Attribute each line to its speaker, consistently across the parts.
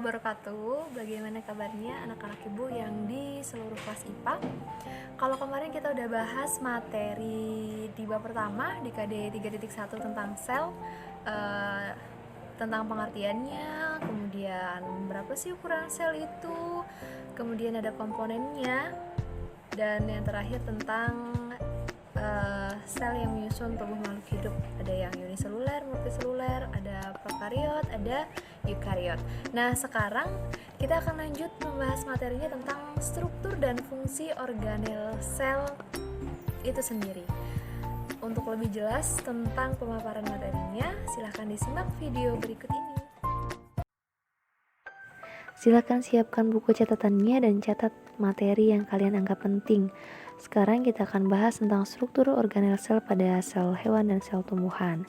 Speaker 1: wabarakatuh. Bagaimana kabarnya anak-anak ibu yang di seluruh kelas IPA? Kalau kemarin kita udah bahas materi di bab pertama di KD 3.1 tentang sel, tentang pengertiannya, kemudian berapa sih ukuran sel itu, kemudian ada komponennya, dan yang terakhir tentang sel yang menyusun tubuh makhluk hidup. Ada yang uniseluler, multiseluler, ada prokariot, ada eukariot. Nah, sekarang kita akan lanjut membahas materinya tentang struktur dan fungsi organel sel itu sendiri. Untuk lebih jelas tentang pemaparan materinya, silahkan disimak video berikut ini.
Speaker 2: Silakan siapkan buku catatannya dan catat materi yang kalian anggap penting. Sekarang kita akan bahas tentang struktur organel sel pada sel hewan dan sel tumbuhan.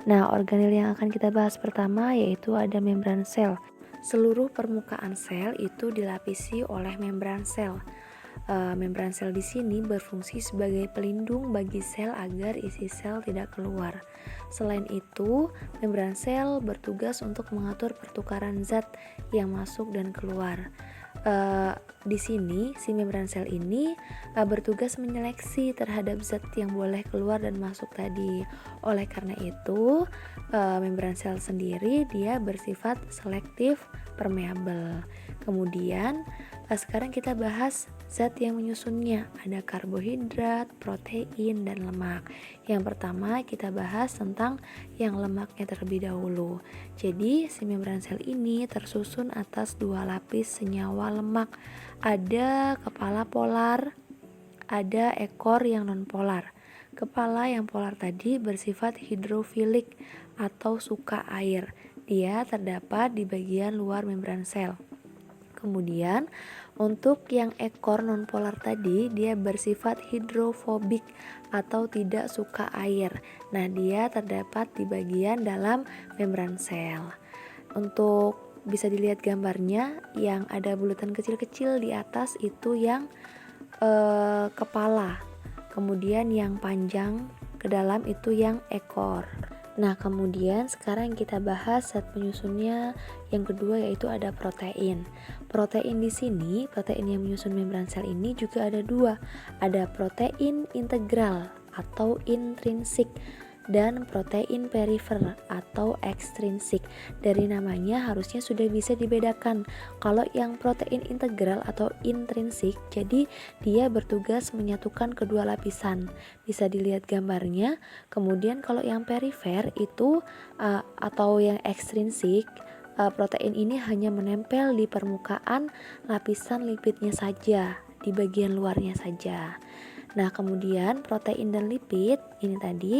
Speaker 2: Nah, organel yang akan kita bahas pertama yaitu ada membran sel. Seluruh permukaan sel itu dilapisi oleh membran sel. Membran sel di sini berfungsi sebagai pelindung bagi sel agar isi sel tidak keluar. Selain itu, membran sel bertugas untuk mengatur pertukaran zat yang masuk dan keluar. Di sini si membran sel ini bertugas menyeleksi terhadap zat yang boleh keluar dan masuk tadi. Oleh karena itu, membran sel sendiri dia bersifat selektif permeabel. Kemudian sekarang kita bahas zat yang menyusunnya. Ada karbohidrat, protein, dan lemak. Yang pertama kita bahas tentang yang lemaknya terlebih dahulu. Jadi si membran sel ini tersusun atas dua lapis senyawa lemak. Ada kepala polar, ada ekor yang non-polar. Kepala yang polar tadi bersifat hidrofilik atau suka air. Dia terdapat di bagian luar membran sel. Kemudian untuk yang ekor non-polar tadi dia bersifat hidrofobik atau tidak suka air. Nah, dia terdapat di bagian dalam membran sel. Untuk bisa dilihat gambarnya yang ada bulatan kecil-kecil di atas itu yang kepala. Kemudian yang panjang ke dalam itu yang ekor. Nah, kemudian sekarang kita bahas zat penyusunnya. Yang kedua yaitu ada protein. Protein di sini, protein yang menyusun membran sel ini juga ada dua. Ada protein integral atau intrinsik dan protein perifer atau ekstrinsik. Dari namanya harusnya sudah bisa dibedakan. Kalau yang protein integral atau intrinsik, jadi dia bertugas menyatukan kedua lapisan. Bisa dilihat gambarnya. Kemudian kalau yang perifer itu atau yang ekstrinsik, protein ini hanya menempel di permukaan lapisan lipidnya saja, di bagian luarnya saja. Nah, kemudian protein dan lipid ini tadi.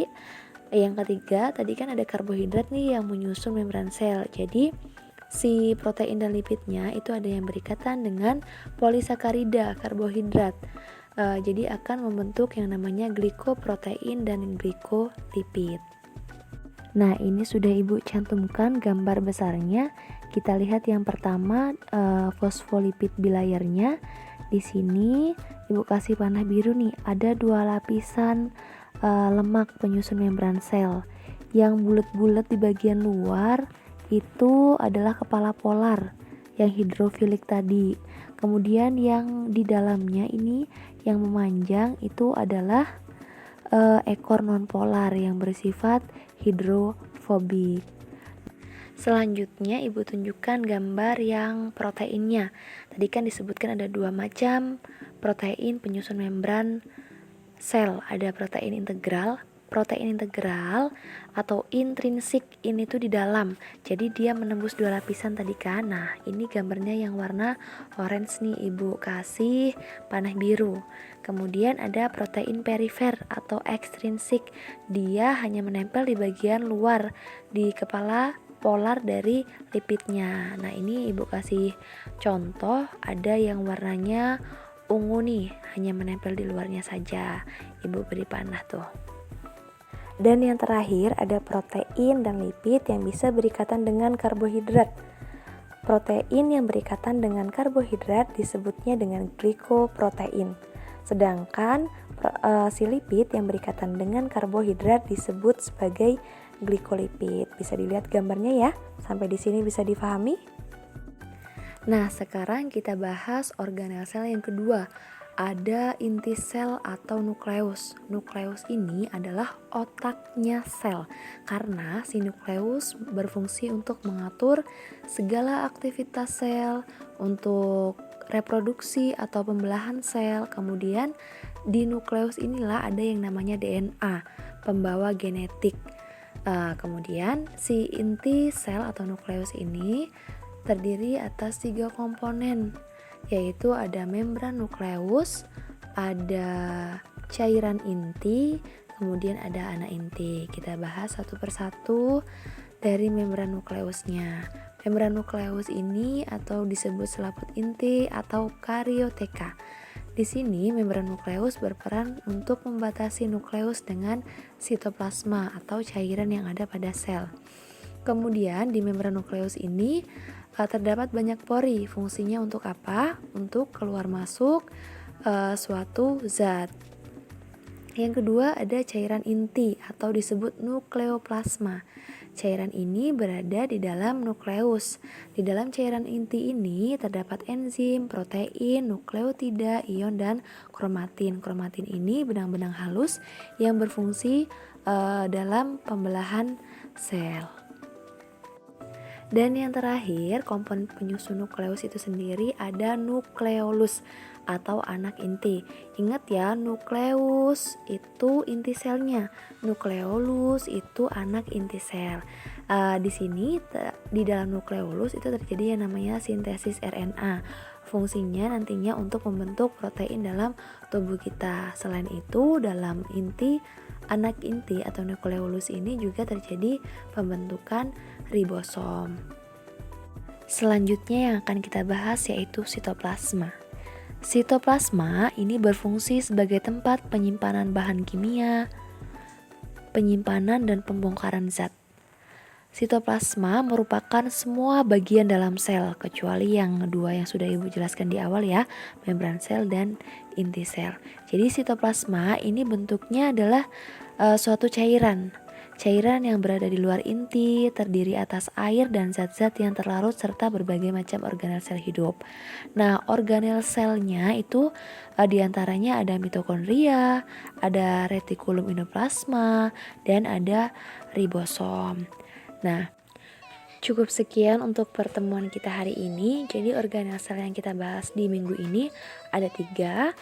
Speaker 2: Yang ketiga, tadi kan ada karbohidrat nih yang menyusun membran sel. Jadi si protein dan lipidnya itu ada yang berikatan dengan polisakarida, karbohidrat. Jadi akan membentuk yang namanya glikoprotein dan glikolipid. Nah, ini sudah Ibu cantumkan gambar besarnya. Kita lihat yang pertama fosfolipid bilayernya. Di sini Ibu kasih panah biru nih, ada dua lapisan lemak penyusun membran sel. Yang bulat-bulat di bagian luar itu adalah kepala polar yang hidrofilik tadi. Kemudian yang di dalamnya ini yang memanjang itu adalah ekor non-polar yang bersifat hidrofobik. Selanjutnya Ibu tunjukkan gambar yang proteinnya. Tadi kan disebutkan ada dua macam protein penyusun membran sel. Ada protein integral atau intrinsik, ini tuh di dalam. Jadi dia menembus dua lapisan tadi kan. Nah, ini gambarnya yang warna orange nih, Ibu kasih panah biru. Kemudian ada protein perifer atau ekstrinsik. Dia hanya menempel di bagian luar di kepala polar dari lipidnya. Nah, ini Ibu kasih contoh, ada yang warnanya ungu nih, hanya menempel di luarnya saja. Ibu beri panah tuh. Dan yang terakhir ada protein dan lipid yang bisa berikatan dengan karbohidrat. Protein yang berikatan dengan karbohidrat disebutnya dengan glikoprotein. Sedangkan si lipid yang berikatan dengan karbohidrat disebut sebagai glikolipid. Bisa dilihat gambarnya ya. Sampai di sini bisa difahami? Nah, sekarang kita bahas organel sel yang kedua. Ada inti sel atau nukleus. Nukleus ini adalah otaknya sel, karena si nukleus berfungsi untuk mengatur segala aktivitas sel, untuk reproduksi atau pembelahan sel. Kemudian di nukleus inilah ada yang namanya DNA, pembawa genetik. Kemudian si inti sel atau nukleus ini terdiri atas 3 komponen, yaitu ada membran nukleus, ada cairan inti, kemudian ada anak inti. Kita bahas satu persatu dari membran nukleusnya. Membran nukleus ini atau disebut selaput inti atau karioteka. Di sini membran nukleus berperan untuk membatasi nukleus dengan sitoplasma atau cairan yang ada pada sel. Kemudian di membran nukleus ini terdapat banyak pori. Fungsinya untuk apa? Untuk keluar masuk suatu zat. Yang kedua ada cairan inti atau disebut nukleoplasma. Cairan ini berada di dalam nukleus. Di dalam cairan inti ini terdapat enzim, protein, nukleotida, ion, dan kromatin. Kromatin ini benang-benang halus yang berfungsi dalam pembelahan sel. Dan yang terakhir, komponen penyusun nukleus itu sendiri ada nukleolus atau anak inti. Ingat ya, nukleus itu inti selnya, nukleolus itu anak inti sel. Di sini di dalam nukleolus itu terjadi yang namanya sintesis RNA. Fungsinya nantinya untuk membentuk protein dalam tubuh kita. Selain itu, dalam inti anak inti atau nukleolus ini juga terjadi pembentukan ribosom. Selanjutnya yang akan kita bahas yaitu sitoplasma. Sitoplasma ini berfungsi sebagai tempat penyimpanan bahan kimia, penyimpanan dan pembongkaran zat. Sitoplasma merupakan semua bagian dalam sel kecuali yang dua yang sudah Ibu jelaskan di awal ya, membran sel dan inti sel. Jadi sitoplasma ini bentuknya adalah suatu cairan yang berada di luar inti, terdiri atas air dan zat-zat yang terlarut serta berbagai macam organel sel hidup. Nah, organel selnya itu diantaranya ada mitokondria, ada retikulum endoplasma, dan ada ribosom. Nah, cukup sekian untuk pertemuan kita hari ini. Jadi organel sel yang kita bahas di minggu ini ada 3.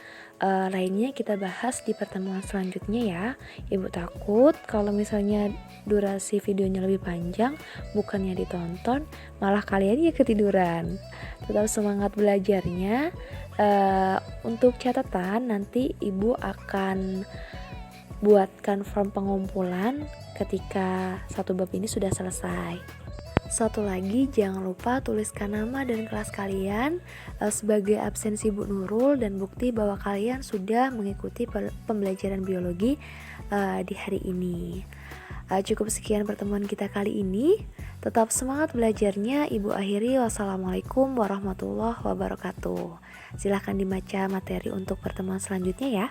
Speaker 2: Lainnya kita bahas di pertemuan selanjutnya ya. Ibu takut kalau misalnya durasi videonya lebih panjang, bukannya ditonton, malah kalian ya ketiduran. Tetap semangat belajarnya. Untuk catatan nanti Ibu akan buatkan form pengumpulan ketika satu bab ini sudah selesai. Satu lagi, jangan lupa tuliskan nama dan kelas kalian sebagai absensi Bu Nurul dan bukti bahwa kalian sudah mengikuti pembelajaran biologi di hari ini. Cukup sekian pertemuan kita kali ini. Tetap semangat belajarnya. Ibu akhiri, wassalamualaikum warahmatullahi wabarakatuh. Silahkan dibaca materi untuk pertemuan selanjutnya ya.